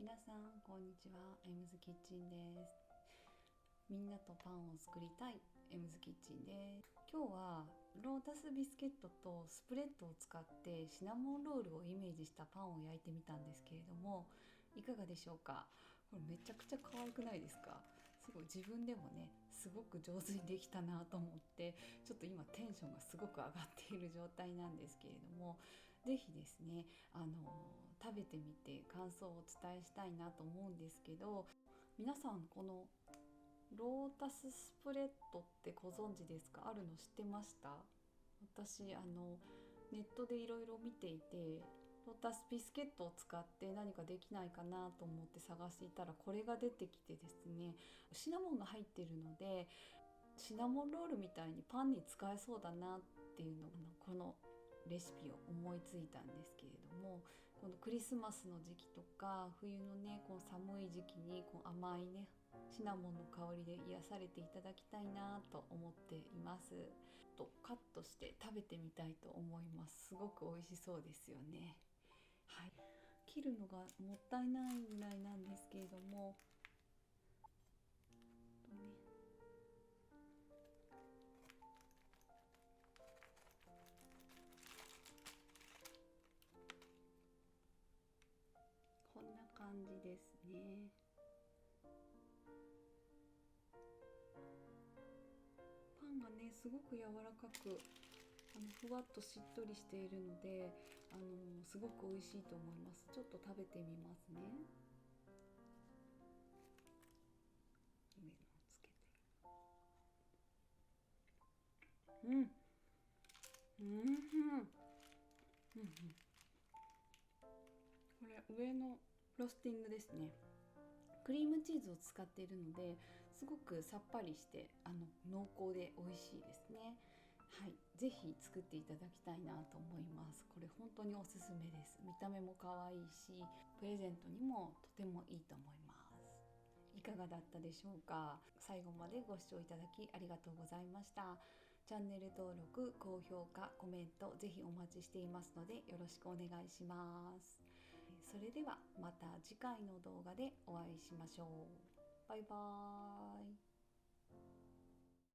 皆さんこんにちは。エムズキッチンです。みんなとパンを作りたいエムズキッチンです。今日はロータスビスケットとスプレッドを使ってシナモンロールをイメージしたパンを焼いてみたんですけれども、いかがでしょうか。これめちゃくちゃ可愛くないですか。すごい自分でもねすごく上手にできたなと思って、ちょっと今テンションがすごく上がっている状態なんですけれども、是非ですね食べてみて感想をお伝えしたいなと思うんですけど、皆さんこのロータススプレッドってご存知ですか？あるの知ってました？私ネットでいろいろ見ていて、ロータスビスケットを使って何かできないかなと思って探していたらこれが出てきてですね、シナモンが入っているのでシナモンロールみたいにパンに使えそうだなっていうのをこのレシピを思いついたんですけれども、このクリスマスの時期とか冬のねこう寒い時期にこう甘いねシナモンの香りで癒されていただきたいなと思っています。カットして食べてみたいと思います。すごく美味しそうですよね。はい、切るのがもったいないぐらいなんですけれども、こんな感じですね。パンがねすごく柔らかくふわっとしっとりしているのですごく美味しいと思います。ちょっと食べてみますね。上のつけて、うん、うん、うん、これ上のフロスティングですね。クリームチーズを使っているのですごくさっぱりして濃厚で美味しいですね。はい、ぜひ作っていただきたいなと思います。これ本当におすすめです。見た目も可愛いしプレゼントにもとてもいいと思います。いかがだったでしょうか。最後までご視聴いただきありがとうございました。チャンネル登録、高評価、コメントぜひお待ちしていますのでよろしくお願いします。それではまた次回の動画でお会いしましょう。バイバーイ。